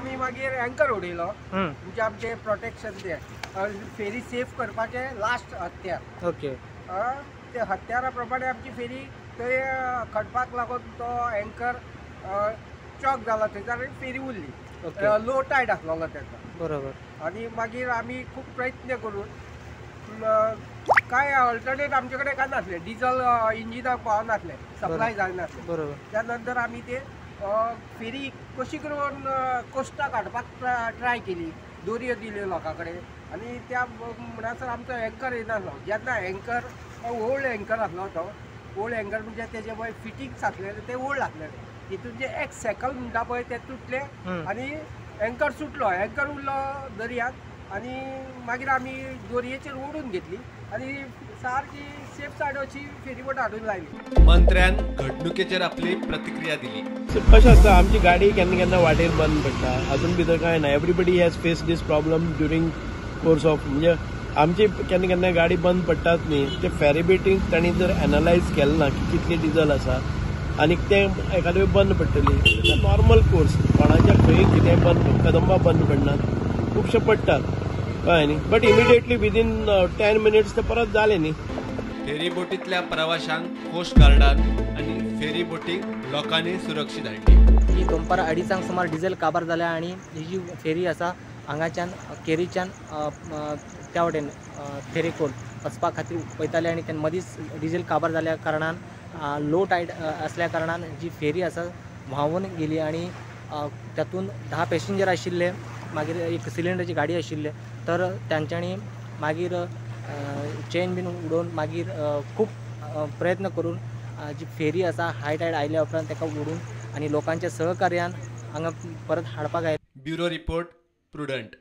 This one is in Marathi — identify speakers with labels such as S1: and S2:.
S1: आमी मागीर एंकर उडयलो म्हणजे आमचे प्रोटेक्शन ते फेरी सेफ करपाचे लास्ट हत्यार.
S2: ओके.
S1: ते हत्यारा प्रमाणे आमची फेरी थंय खडपाक लागून तो एंकर चॉक जाला थंयच्यान फेरी उरली. लो टायड आसलो तेका.
S2: बरोबर.
S1: आणि मागीर आमी खूब प्रयत्न करून काय अल्टरनेट आमचे कडेन काय नासले, डिझल इंजिनाक पावनासले, सप्लाय जायनासले.
S2: बरोबर.
S1: त्या नंतर आमी ते फेरी कशी करून कोस्टा काडपाक ट्राय केली, दोरयो दिल्यो लोकां कडेन आनी त्या म्हणसर आमचो एंकर येनासलो. जेन्ना एंकर ओल्ड एंकर आसलो तो ओल्ड एंकर म्हणजे तेजे पळय फिटिंग्स आसलेले ते ओल्ड आसलेले, तितून जे एक सॅकल म्हणटा पळय ते तुटले आनी एंकर सुटलो. एंकर उरलो दर्याक आनी मागीर आमी दोरयेचेर ओडून घेतली आनी सारकी सेफ सायड अशी फेरीबोट हाडून लायली.
S3: मंत्र्यान घडणुकेचेर आपली प्रतिक्रिया दिली.
S4: कशें आसता आमची गाडी केन्ना केन्ना वाटेर बंद पडटा, हातून भितर कांय ना. Everybody has face this problem during course of म्हणजे आमची केन्ना केन्ना गाडी बंद पडटात न्ही, ते फेरीबेटींग तांणी जर एनालायज केलें ना की कितली डिझल आसा आनी ते एखाद्या वेळ बंद पडटली. नॉर्मल कोर्स कोणाच्या खंय कितें बंद कदंबा बंद पडनात, खुबशे पडटात कळ्ळें न्ही. बट इमिडिएटली विदीन 10 मिनिट्स ते परत जालें न्ही.
S3: फेरीबोटींतल्या प्रवाशांक कोस्ट गार्डान आनी फेरीबोटीक लोकांनी सुरक्षीत हाडली.
S2: ही दनपार 2:30 सुमार डिझेल काबार जाल्या आणि ही जी फेरी आसा हांगाच्यान केरीच्यान त्या वटेन फेरेकोल वचपा खातीर वयताले आनी तेन्ना मदींच डिझेल काबार जाल्या कारणान लो टायड असल्या कारणान जी फेरी आसा व्हांवून गेली आणि तातूंत 10 पॅसेंजर आशिल्ले, मागीर एक सिलिंडरची गाडी आशिल्ले, तर तांच्यांनी मागीर चेन बीन उडोवन मागीर खूब प्रयत्न करून जी फेरी आसा हाय टायड आयल्या उपरांत ताका ओडून आनी लोकांच्या सहकार्यान हांगा परत हाडपाक आयले.
S3: Bureau report prudent.